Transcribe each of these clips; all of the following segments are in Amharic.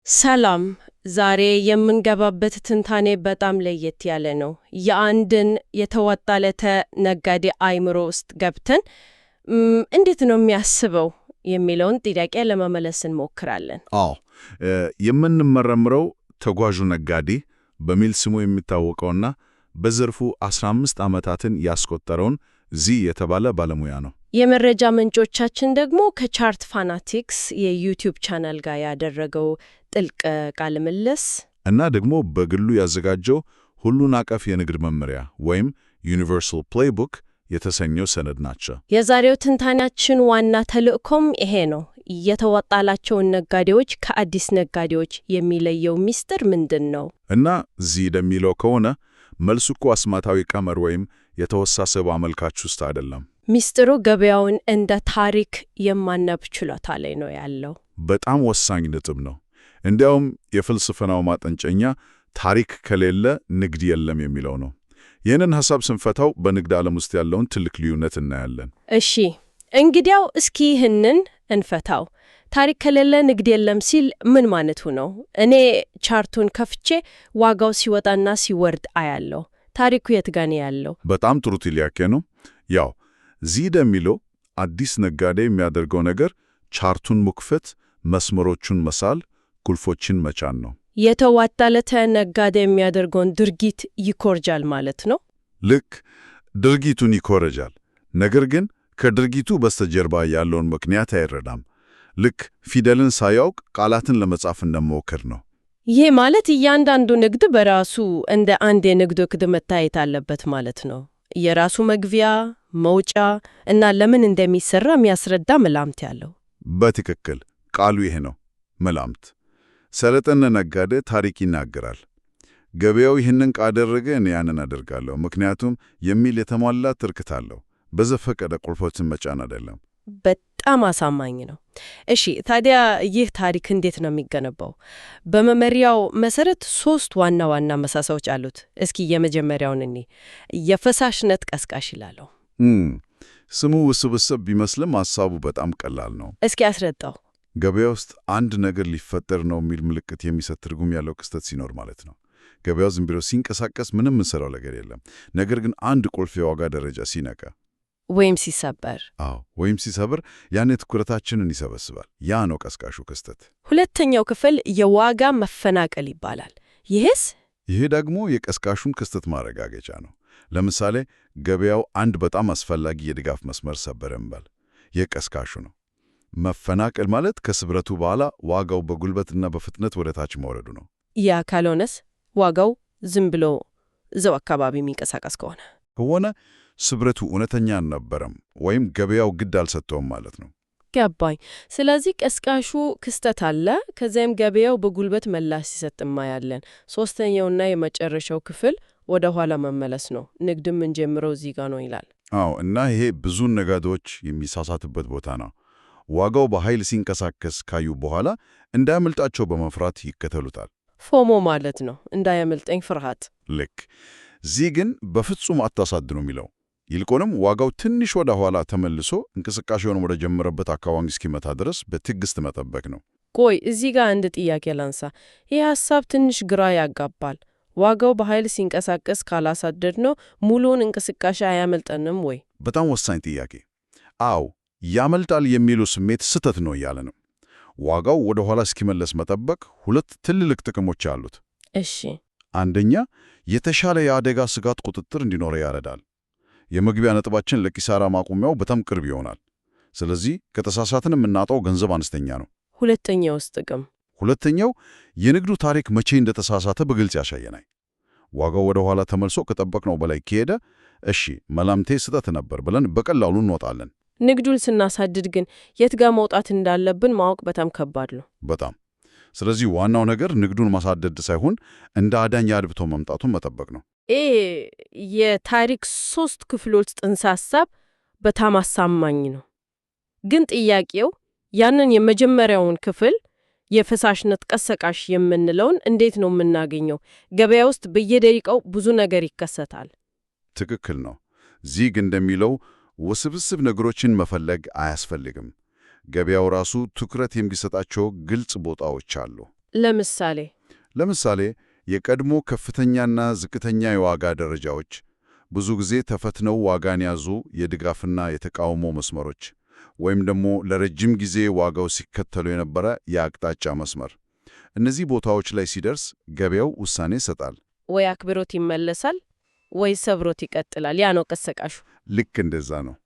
ሰላም፣ ዛሬ የምንገባበት ትንታኔ በጣም ለየት ያለ ነው። የአንድን የተዋጣለተ ነጋዴ አእምሮ ውስጥ ገብተን እንዴት ነው የሚያስበው የሚለውን ጥያቄ ለመመለስ እንሞክራለን። አዎ የምንመረምረው ተጓዡ ነጋዴ በሚል ስሙ የሚታወቀውና በዘርፉ 15 ዓመታትን ያስቆጠረውን ዚ የተባለ ባለሙያ ነው። የመረጃ ምንጮቻችን ደግሞ ከቻርት ፋናቲክስ የዩቲዩብ ቻናል ጋር ያደረገው ጥልቅ ቃለ ምልልስ እና ደግሞ በግሉ ያዘጋጀው ሁሉን አቀፍ የንግድ መመሪያ ወይም ዩኒቨርሳል ፕሌይቡክ የተሰኘው ሰነድ ናቸው። የዛሬው ትንታኔያችን ዋና ተልእኮም ይሄ ነው። የተዋጣላቸውን ነጋዴዎች ከአዲስ ነጋዴዎች የሚለየው ሚስጥር ምንድን ነው? እና ዚህ እንደሚለው ከሆነ መልሱ እኮ አስማታዊ ቀመር ወይም የተወሳሰበ አመልካች ውስጥ አይደለም። ሚስጥሩ ገበያውን እንደ ታሪክ የማነብ ችሎታ ላይ ነው ያለው። በጣም ወሳኝ ነጥብ ነው። እንዲያውም የፍልስፍናው ማጠንጨኛ ታሪክ ከሌለ ንግድ የለም የሚለው ነው። ይህንን ሐሳብ ስንፈታው በንግድ ዓለም ውስጥ ያለውን ትልቅ ልዩነት እናያለን። እሺ፣ እንግዲያው እስኪ ይህንን እንፈታው። ታሪክ ከሌለ ንግድ የለም ሲል ምን ማለቱ ነው? እኔ ቻርቱን ከፍቼ ዋጋው ሲወጣና ሲወርድ አያለሁ። ታሪኩ የት ጋር ነው ያለው? በጣም ጥሩ ጥያቄ ነው። ያው ዚህ እንደሚለው አዲስ ነጋዴ የሚያደርገው ነገር ቻርቱን መክፈት፣ መስመሮቹን መሳል፣ ቁልፎችን መጫን ነው። የተዋጣለተ ነጋዴ የሚያደርገውን ድርጊት ይኮርጃል ማለት ነው። ልክ ድርጊቱን ይኮርጃል፣ ነገር ግን ከድርጊቱ በስተጀርባ ያለውን ምክንያት አይረዳም። ልክ ፊደልን ሳያውቅ ቃላትን ለመጻፍ እንደመሞከር ነው። ይህ ማለት እያንዳንዱ ንግድ በራሱ እንደ አንድ የንግድ ዕቅድ መታየት አለበት ማለት ነው። የራሱ መግቢያ፣ መውጫ እና ለምን እንደሚሰራ የሚያስረዳ መላምት ያለው። በትክክል ቃሉ ይሄ ነው፣ መላምት። ሰለጠነ ነጋዴ ታሪክ ይናገራል። ገበያው ይህንን ካደረገ እኔ ያንን አደርጋለሁ ምክንያቱም የሚል የተሟላ ትርክት አለው። በዘፈቀደ ቁልፎችን መጫን አይደለም። በጣም አሳማኝ ነው። እሺ፣ ታዲያ ይህ ታሪክ እንዴት ነው የሚገነባው? በመመሪያው መሰረት 3 ዋና ዋና መሳሳዎች አሉት። እስኪ የመጀመሪያውን የፈሳሽነት ቀስቃሽ ይላለው። ስሙ ውስብስብ ቢመስልም ሐሳቡ በጣም ቀላል ነው። እስኪ አስረዳው። ገበያ ውስጥ አንድ ነገር ሊፈጠር ነው የሚል ምልክት የሚሰጥ ትርጉም ያለው ክስተት ሲኖር ማለት ነው። ገበያው ዝም ብሎ ሲንቀሳቀስ ምንም የምንሰራው ነገር የለም። ነገር ግን አንድ ቁልፍ የዋጋ ደረጃ ሲነካ ወይም ሲሰበር፣ ወይም ሲሰብር ያኔ ትኩረታችንን ይሰበስባል። ያ ነው ቀስቃሹ ክስተት። ሁለተኛው ክፍል የዋጋ መፈናቀል ይባላል። ይህ ደግሞ የቀስቃሹን ክስተት ማረጋገጫ ነው። ለምሳሌ ገበያው አንድ በጣም አስፈላጊ የድጋፍ መስመር ሰበረ እንበል። ይህ ቀስቃሹ ነው። መፈናቀል ማለት ከስብረቱ በኋላ ዋጋው በጉልበትና በፍጥነት ወደ ታች መውረዱ ነው። ያ ካልሆነስ ዋጋው ዝም ብሎ እዛው አካባቢ የሚንቀሳቀስ ከሆነ ስብረቱ እውነተኛ አልነበረም ወይም ገበያው ግድ አልሰጠውም ማለት ነው። ገባኝ። ስለዚህ ቀስቃሹ ክስተት አለ፣ ከዚያም ገበያው በጉልበት ምላሽ ሲሰጥ እናያለን። ሶስተኛውና የመጨረሻው ክፍል ወደ ኋላ መመለስ ነው። ንግድም እንጀምረው እዚህ ጋር ነው ይላል። እና ይሄ ብዙ ነጋዴዎች የሚሳሳትበት ቦታ ነው። ዋጋው በኃይል ሲንቀሳቀስ ካዩ በኋላ እንዳያመልጣቸው በመፍራት ይከተሉታል። ፎሞ ማለት ነው፣ እንዳያመልጠኝ ፍርሃት። ልክ። እዚህ ግን በፍጹም አታሳድኑ የሚለው ይልቁንም ዋጋው ትንሽ ወደ ኋላ ተመልሶ እንቅስቃሴውን ወደ ጀመረበት አካባቢ እስኪመታ ድረስ በትዕግስት መጠበቅ ነው። ቆይ እዚህ ጋር አንድ ጥያቄ ላንሳ። ይህ ሐሳብ ትንሽ ግራ ያጋባል። ዋጋው በኃይል ሲንቀሳቀስ ካላሳደድ ነው ሙሉውን እንቅስቃሴ አያመልጠንም ወይ? በጣም ወሳኝ ጥያቄ። ያመልጣል የሚሉ ስሜት ስህተት ነው እያለ ነው። ዋጋው ወደ ኋላ እስኪመለስ መጠበቅ 2 ትልልቅ ጥቅሞች አሉት። እሺ፣ አንደኛ የተሻለ የአደጋ ስጋት ቁጥጥር እንዲኖር ያረዳል። የመግቢያ ነጥባችን ለኪሳራ ማቆሚያው በጣም ቅርብ ይሆናል። ስለዚህ ከተሳሳትን የምናጣው ገንዘብ አነስተኛ ነው። ሁለተኛው የንግዱ ታሪክ መቼ እንደተሳሳተ በግልጽ ያሳየናል። ዋጋው ወደ ኋላ ተመልሶ ከጠበቅነው በላይ ከሄደ መላምቴ ስህተት ነበር ብለን በቀላሉ እንወጣለን። ንግዱን ስናሳድድ ግን የት ጋር መውጣት እንዳለብን ማወቅ በጣም ከባድ ነው። በጣም። ስለዚህ ዋናው ነገር ንግዱን ማሳደድ ሳይሆን እንደ አዳኝ አድብቶ መምጣቱን መጠበቅ ነው። የታሪክ 3 ክፍሎች ጽንሰ ሐሳብ በጣም አሳማኝ ነው። ግን ጥያቄው ያንን የመጀመሪያውን ክፍል የፈሳሽነት ቀስቃሽ የምንለውን እንዴት ነው የምናገኘው? ገበያ ውስጥ በየደቂቃው ብዙ ነገር ይከሰታል። ትክክል ነው። ዚግ እንደሚለው ውስብስብ ነገሮችን መፈለግ አያስፈልግም። ገበያው ራሱ ትኩረት የሚሰጣቸው ግልጽ ቦታዎች አሉ። ለምሳሌ የቀድሞ ከፍተኛና ዝቅተኛ የዋጋ ደረጃዎች፣ ብዙ ጊዜ ተፈትነው ዋጋን ያዙ የድጋፍና የተቃውሞ መስመሮች፣ ወይም ደግሞ ለረጅም ጊዜ ዋጋው ሲከተሉ የነበረ የአቅጣጫ መስመር። እነዚህ ቦታዎች ላይ ሲደርስ ገበያው ውሳኔ ይሰጣል። ወይ አክብሮት ይመለሳል ወይ ሰብሮት ይቀጥላል። ያ ነው ቀሰቃሹ። ልክ እንደዛ ነው።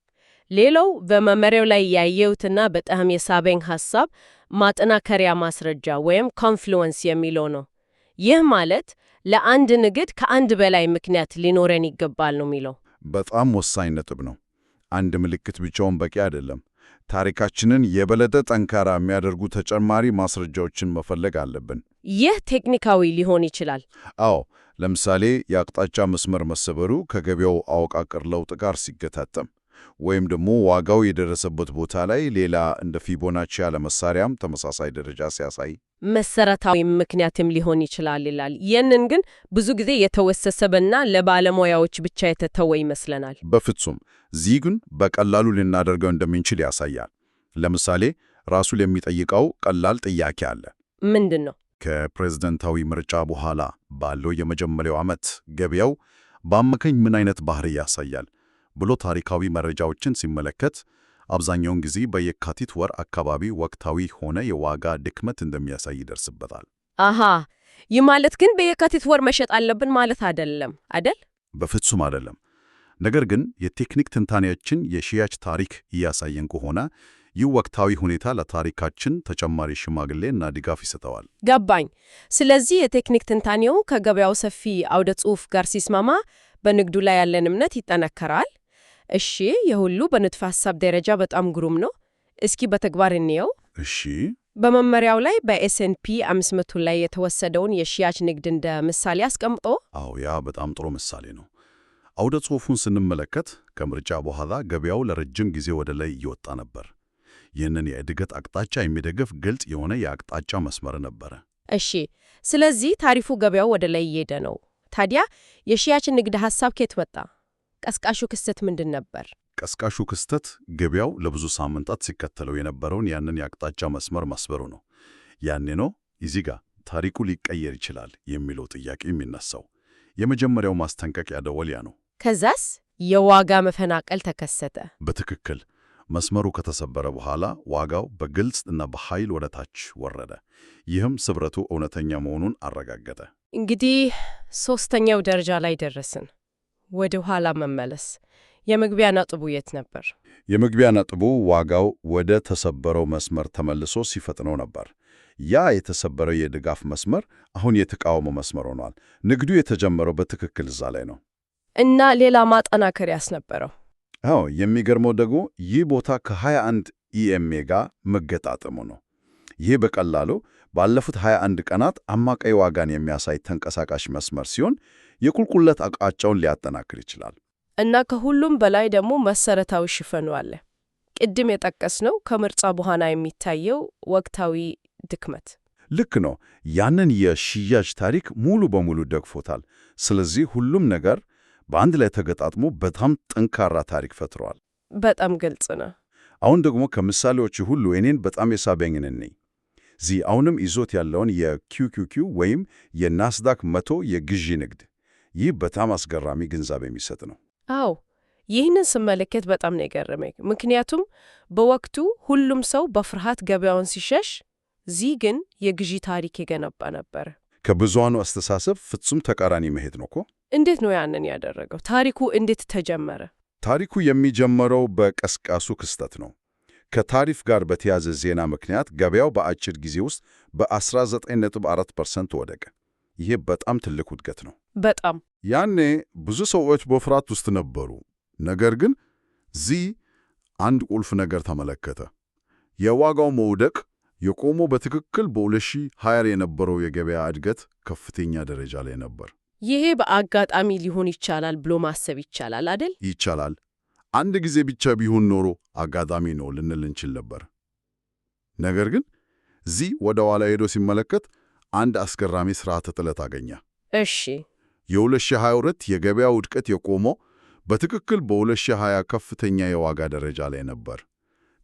ሌላው በመመሪያው ላይ ያየሁትና በጣም የሳበኝ ሐሳብ ማጠናከሪያ ማስረጃ ወይም ኮንፍሉዌንስ የሚለው ነው። ይህ ማለት ለአንድ ንግድ ከአንድ በላይ ምክንያት ሊኖረን ይገባል ነው የሚለው። በጣም ወሳኝ ነጥብ ነው። አንድ ምልክት ብቻውን በቂ አይደለም። ታሪካችንን የበለጠ ጠንካራ የሚያደርጉ ተጨማሪ ማስረጃዎችን መፈለግ አለብን። ይህ ቴክኒካዊ ሊሆን ይችላል። አዎ፣ ለምሳሌ የአቅጣጫ መስመር መሰበሩ ከገበያው አወቃቀር ለውጥ ጋር ሲገጣጠም፣ ወይም ደግሞ ዋጋው የደረሰበት ቦታ ላይ ሌላ እንደ ፊቦናቺ ያለ መሳሪያም ተመሳሳይ ደረጃ ሲያሳይ መሰረታዊ ምክንያትም ሊሆን ይችላል ይላል። ይህንን ግን ብዙ ጊዜ የተወሰሰበና ለባለሙያዎች ብቻ የተተወ ይመስለናል። በፍጹም እዚህ ግን በቀላሉ ልናደርገው እንደምንችል ያሳያል። ለምሳሌ ራሱ የሚጠይቀው ቀላል ጥያቄ አለ። ምንድን ነው? ከፕሬዝደንታዊ ምርጫ በኋላ ባለው የመጀመሪያው ዓመት ገበያው በአማካኝ ምን አይነት ባህሪ ያሳያል ብሎ ታሪካዊ መረጃዎችን ሲመለከት አብዛኛውን ጊዜ በየካቲት ወር አካባቢ ወቅታዊ ሆነ የዋጋ ድክመት እንደሚያሳይ ይደርስበታል። አሃ፣ ይህ ማለት ግን በየካቲት ወር መሸጥ አለብን ማለት አይደለም አይደል? በፍጹም አይደለም። ነገር ግን የቴክኒክ ትንታኔያችን የሽያጭ ታሪክ እያሳየን ከሆነ ይህ ወቅታዊ ሁኔታ ለታሪካችን ተጨማሪ ሽማግሌና ድጋፍ ይሰጠዋል። ገባኝ። ስለዚህ የቴክኒክ ትንታኔው ከገበያው ሰፊ አውደ ጽሑፍ ጋር ሲስማማ በንግዱ ላይ ያለን እምነት ይጠነከራል። እሺ፣ የሁሉ በንድፈ ሐሳብ ደረጃ በጣም ግሩም ነው። እስኪ በተግባር እንየው። እሺ፣ በመመሪያው ላይ በኤስ&ፒ 500 ላይ የተወሰደውን የሽያጭ ንግድ እንደ ምሳሌ አስቀምጦ። አዎ፣ ያ በጣም ጥሩ ምሳሌ ነው። አውደ ጽሑፉን ስንመለከት ከምርጫ በኋላ ገበያው ለረጅም ጊዜ ወደ ላይ እየወጣ ነበር። ይህንን የእድገት አቅጣጫ የሚደግፍ ግልጽ የሆነ የአቅጣጫ መስመር ነበረ። እሺ፣ ስለዚህ ታሪፉ ገበያው ወደ ላይ እየሄደ ነው። ታዲያ የሽያጭ ንግድ ሐሳብ ከየት መጣ? ቀስቃሹ ክስተት ምንድን ነበር? ቀስቃሹ ክስተት ገበያው ለብዙ ሳምንታት ሲከተለው የነበረውን ያንን የአቅጣጫ መስመር መስበሩ ነው። ያኔ ነው እዚህ ጋር ታሪኩ ሊቀየር ይችላል የሚለው ጥያቄ የሚነሳው። የመጀመሪያው ማስጠንቀቂያ ደወል ያ ነው። ከዛስ የዋጋ መፈናቀል ተከሰተ። በትክክል መስመሩ ከተሰበረ በኋላ ዋጋው በግልጽ እና በኃይል ወደ ታች ወረደ። ይህም ስብረቱ እውነተኛ መሆኑን አረጋገጠ። እንግዲህ ሦስተኛው ደረጃ ላይ ደረስን። ወደ ኋላ መመለስ። የመግቢያ ነጥቡ የት ነበር? የመግቢያ ነጥቡ ዋጋው ወደ ተሰበረው መስመር ተመልሶ ሲፈጥነው ነበር። ያ የተሰበረው የድጋፍ መስመር አሁን የተቃውሞ መስመር ሆኗል። ንግዱ የተጀመረው በትክክል እዛ ላይ ነው። እና ሌላ ማጠናከሪያ ያስነበረው? አዎ፣ የሚገርመው ደግሞ ይህ ቦታ ከ21 ኢኤምኤ ጋር መገጣጠሙ ነው። ይህ በቀላሉ ባለፉት 21 ቀናት አማካይ ዋጋን የሚያሳይ ተንቀሳቃሽ መስመር ሲሆን የቁልቁለት አቅጣጫውን ሊያጠናክር ይችላል። እና ከሁሉም በላይ ደግሞ መሰረታዊ ሽፋኑ አለ። ቅድም የጠቀስነው ከምርጫ በኋላ የሚታየው ወቅታዊ ድክመት ልክ ነው። ያንን የሽያጭ ታሪክ ሙሉ በሙሉ ደግፎታል። ስለዚህ ሁሉም ነገር በአንድ ላይ ተገጣጥሞ በጣም ጠንካራ ታሪክ ፈጥሯል። በጣም ግልጽ ነው። አሁን ደግሞ ከምሳሌዎቹ ሁሉ እኔን በጣም የሳበኝን ነኝ። እዚህ አሁንም ይዞት ያለውን የQQQ ወይም የናስዳክ 100 የግዢ ንግድ። ይህ በጣም አስገራሚ ግንዛቤ የሚሰጥ ነው። አዎ፣ ይህንን ስመለከት በጣም ነው የገረመኝ። ምክንያቱም በወቅቱ ሁሉም ሰው በፍርሃት ገበያውን ሲሸሽ፣ እዚህ ግን የግዢ ታሪክ የገነባ ነበር። ከብዙሃኑ አስተሳሰብ ፍጹም ተቃራኒ መሄድ ነው እኮ። እንዴት ነው ያንን ያደረገው? ታሪኩ እንዴት ተጀመረ? ታሪኩ የሚጀመረው በቀስቃሱ ክስተት ነው። ከታሪፍ ጋር በተያዘ ዜና ምክንያት ገበያው በአጭር ጊዜ ውስጥ በ19.4% ወደቀ። ይሄ በጣም ትልቅ ውድቀት ነው። በጣም ያኔ ብዙ ሰዎች በፍርሃት ውስጥ ነበሩ። ነገር ግን እዚህ አንድ ቁልፍ ነገር ተመለከተ። የዋጋው መውደቅ የቆመው በትክክል በ2020 የነበረው የገበያ እድገት ከፍተኛ ደረጃ ላይ ነበር። ይሄ በአጋጣሚ ሊሆን ይችላል ብሎ ማሰብ ይቻላል አይደል? ይቻላል። አንድ ጊዜ ብቻ ቢሆን ኖሮ አጋጣሚ ነው ልንል እንችል ነበር። ነገር ግን እዚህ ወደ ኋላ ሄዶ ሲመለከት አንድ አስገራሚ ስርዓተ ጥለት አገኘ። እሺ፣ የ2022 የገበያ ውድቀት የቆመው በትክክል በ2020 ከፍተኛ የዋጋ ደረጃ ላይ ነበር።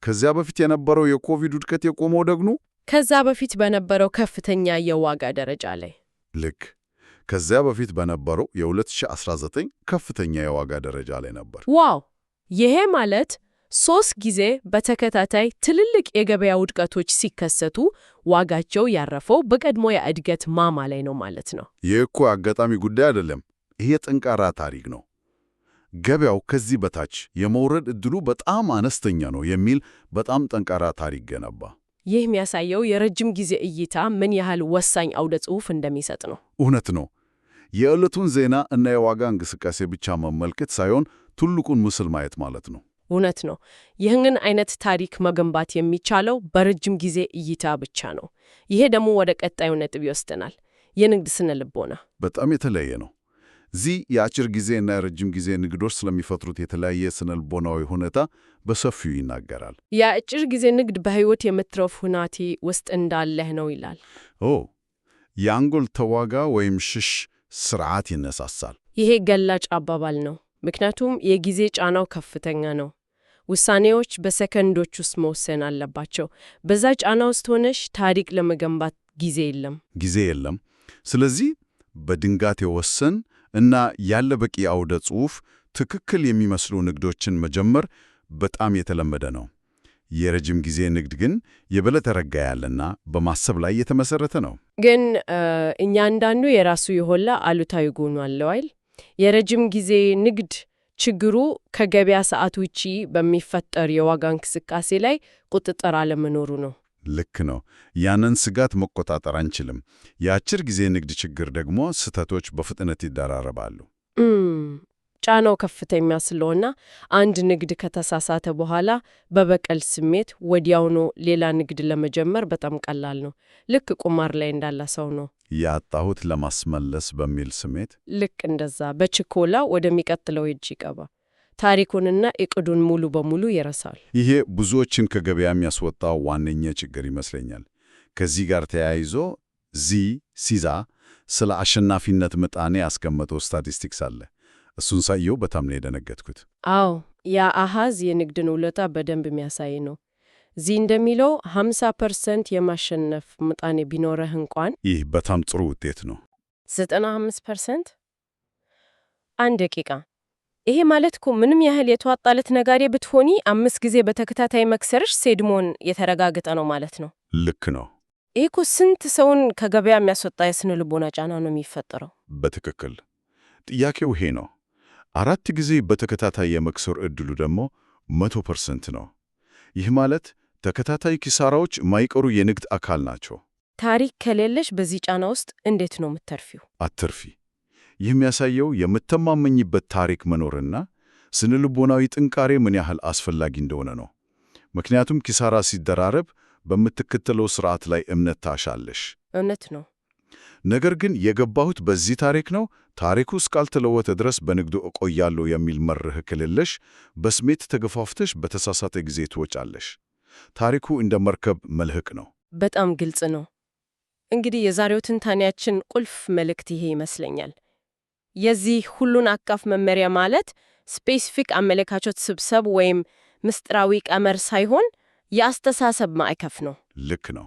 ከዚያ በፊት የነበረው የኮቪድ ውድቀት የቆመው ደግሞ ከዛ በፊት በነበረው ከፍተኛ የዋጋ ደረጃ ላይ። ልክ ከዚያ በፊት በነበረው የ2019 ከፍተኛ የዋጋ ደረጃ ላይ ነበር። ዋው! ይሄ ማለት 3 ጊዜ በተከታታይ ትልልቅ የገበያ ውድቀቶች ሲከሰቱ ዋጋቸው ያረፈው በቀድሞ የእድገት ማማ ላይ ነው ማለት ነው። ይህ እኮ አጋጣሚ ጉዳይ አይደለም። ይሄ ጠንካራ ታሪክ ነው። ገበያው ከዚህ በታች የመውረድ ዕድሉ በጣም አነስተኛ ነው የሚል በጣም ጠንካራ ታሪክ ገነባ። ይህ የሚያሳየው የረጅም ጊዜ እይታ ምን ያህል ወሳኝ አውደ ጽሑፍ እንደሚሰጥ ነው። እውነት ነው። የዕለቱን ዜና እና የዋጋ እንቅስቃሴ ብቻ መመልከት ሳይሆን ትልቁን ምስል ማየት ማለት ነው። እውነት ነው። ይህንን አይነት ታሪክ መገንባት የሚቻለው በረጅም ጊዜ እይታ ብቻ ነው። ይሄ ደግሞ ወደ ቀጣዩ ነጥብ ይወስደናል። የንግድ ስነ ልቦና በጣም የተለየ ነው። እዚህ የአጭር ጊዜ እና የረጅም ጊዜ ንግዶች ስለሚፈጥሩት የተለያየ ስነ ልቦናዊ ሁኔታ በሰፊው ይናገራል። የአጭር ጊዜ ንግድ በሕይወት የመትረፍ ሁናቴ ውስጥ እንዳለህ ነው ይላል። የአንጎል ተዋጋ ወይም ሽሽ ስርዓት ይነሳሳል። ይሄ ገላጭ አባባል ነው። ምክንያቱም የጊዜ ጫናው ከፍተኛ ነው። ውሳኔዎች በሰከንዶች ውስጥ መወሰን አለባቸው። በዛ ጫና ውስጥ ሆነሽ ታሪክ ለመገንባት ጊዜ የለም። ስለዚህ በድንጋት የወሰን እና ያለ በቂ አውደ ጽሑፍ ትክክል የሚመስሉ ንግዶችን መጀመር በጣም የተለመደ ነው። የረጅም ጊዜ ንግድ ግን የበለጠ ረጋ ያለና በማሰብ ላይ የተመሰረተ ነው። ግን እያንዳንዱ የራሱ የሆነ አሉታዊ ጎኑ አለው አይደል? የረጅም ጊዜ ንግድ ችግሩ ከገበያ ሰዓት ውጪ በሚፈጠር የዋጋ እንቅስቃሴ ላይ ቁጥጥር አለመኖሩ ነው። ልክ ነው። ያንን ስጋት መቆጣጠር አንችልም። የአጭር ጊዜ ንግድ ችግር ደግሞ ስህተቶች በፍጥነት ይደራረባሉ። ጫናው ከፍተኛ ስለሆነ አንድ ንግድ ከተሳሳተ በኋላ በበቀል ስሜት ወዲያውኑ ሌላ ንግድ ለመጀመር በጣም ቀላል ነው። ልክ ቁማር ላይ እንዳለ ሰው ነው ያጣሁት ለማስመለስ በሚል ስሜት። ልክ እንደዛ በችኮላ ወደሚቀጥለው እጅ ይገባ፣ ታሪኩንና እቅዱን ሙሉ በሙሉ ይረሳል። ይሄ ብዙዎችን ከገበያ የሚያስወጣው ዋነኛ ችግር ይመስለኛል። ከዚህ ጋር ተያይዞ ሲዛ ስለ አሸናፊነት ምጣኔ ያስቀመጠው ስታቲስቲክስ አለ። እሱን ሳየው በጣም ነው የደነገጥኩት። አዎ፣ ያ አሃዝ የንግድን ውለታ በደንብ የሚያሳይ ነው። እዚህ እንደሚለው 50% የማሸነፍ ምጣኔ ቢኖረህ እንኳን ይህ በጣም ጥሩ ውጤት ነው። 95%? አንድ ደቂቃ። ይሄ ማለት እኮ ምንም ያህል የተዋጣለት ነጋዴ ብትሆኒ 5 ጊዜ በተከታታይ መክሰርሽ ሴድሞን የተረጋገጠ ነው ማለት ነው። ልክ ነው። ይህ እኮ ስንት ሰውን ከገበያ የሚያስወጣ የስነ ልቦና ጫና ነው የሚፈጠረው። በትክክል ጥያቄው ይሄ ነው። 4 ጊዜ በተከታታይ የመክሰር ዕድሉ ደግሞ 100% ነው። ይህ ማለት ተከታታይ ኪሳራዎች የማይቀሩ የንግድ አካል ናቸው። ታሪክ ከሌለሽ በዚህ ጫና ውስጥ እንዴት ነው የምትተርፊው? አትርፊ። ይህ የሚያሳየው የምተማመኝበት ታሪክ መኖርና ስነ ልቦናዊ ጥንካሬ ምን ያህል አስፈላጊ እንደሆነ ነው። ምክንያቱም ኪሳራ ሲደራረብ በምትከተለው ስርዓት ላይ እምነት ታሻለሽ። እውነት ነው። ነገር ግን የገባሁት በዚህ ታሪክ ነው፣ ታሪኩ እስካልተለወጠ ድረስ በንግዱ እቆያለሁ የሚል መርህ ከሌለሽ በስሜት ተገፋፍተሽ በተሳሳተ ጊዜ ትወጫለሽ። ታሪኩ እንደ መርከብ መልህቅ ነው። በጣም ግልጽ ነው። እንግዲህ የዛሬው ትንታኔያችን ቁልፍ መልእክት ይሄ ይመስለኛል። የዚህ ሁሉን አቀፍ መመሪያ ማለት ስፔሲፊክ አመለካቾት ስብሰብ ወይም ምስጢራዊ ቀመር ሳይሆን የአስተሳሰብ ማዕቀፍ ነው። ልክ ነው።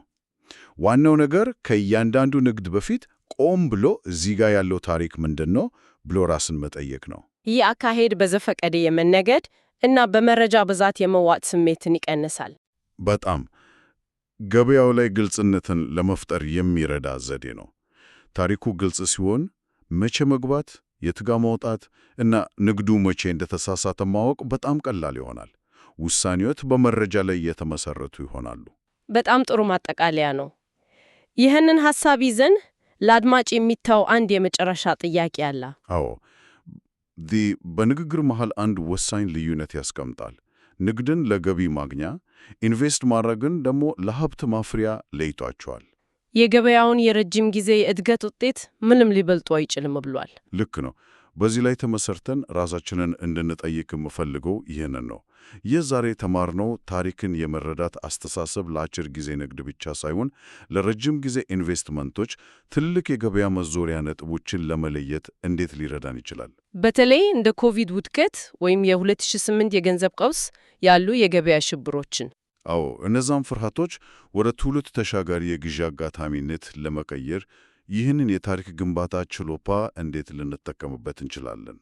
ዋናው ነገር ከእያንዳንዱ ንግድ በፊት ቆም ብሎ እዚህ ጋር ያለው ታሪክ ምንድን ነው ብሎ ራስን መጠየቅ ነው። ይህ አካሄድ በዘፈቀደ የመነገድ እና በመረጃ ብዛት የመዋጥ ስሜትን ይቀንሳል። በጣም ገበያው ላይ ግልጽነትን ለመፍጠር የሚረዳ ዘዴ ነው። ታሪኩ ግልጽ ሲሆን መቼ መግባት፣ የት ጋ ማውጣት እና ንግዱ መቼ እንደተሳሳተ ማወቅ በጣም ቀላል ይሆናል። ውሳኔዎት በመረጃ ላይ የተመሰረቱ ይሆናሉ። በጣም ጥሩ ማጠቃለያ ነው። ይህንን ሐሳብ ይዘን ለአድማጭ የሚታው አንድ የመጨረሻ ጥያቄ አለ። አዎ፣ በንግግር መሃል አንድ ወሳኝ ልዩነት ያስቀምጣል። ንግድን ለገቢ ማግኛ፣ ኢንቨስት ማድረግን ደግሞ ለሀብት ማፍሪያ ለይቷቸዋል። የገበያውን የረጅም ጊዜ የእድገት ውጤት ምንም ሊበልጡ አይችልም ብሏል። ልክ ነው። በዚህ ላይ ተመሰርተን ራሳችንን እንድንጠይቅ የምፈልገው ይህንን ነው። ይህ ዛሬ የተማርነው ታሪክን የመረዳት አስተሳሰብ ለአጭር ጊዜ ንግድ ብቻ ሳይሆን ለረጅም ጊዜ ኢንቨስትመንቶች ትልቅ የገበያ መዞሪያ ነጥቦችን ለመለየት እንዴት ሊረዳን ይችላል? በተለይ እንደ ኮቪድ ውድቀት ወይም የ2008 የገንዘብ ቀውስ ያሉ የገበያ ሽብሮችን። አዎ፣ እነዛም ፍርሃቶች ወደ ትውልድ ተሻጋሪ የግዢ አጋጣሚነት ለመቀየር ይህንን የታሪክ ግንባታ ችሎታ እንዴት ልንጠቀምበት እንችላለን?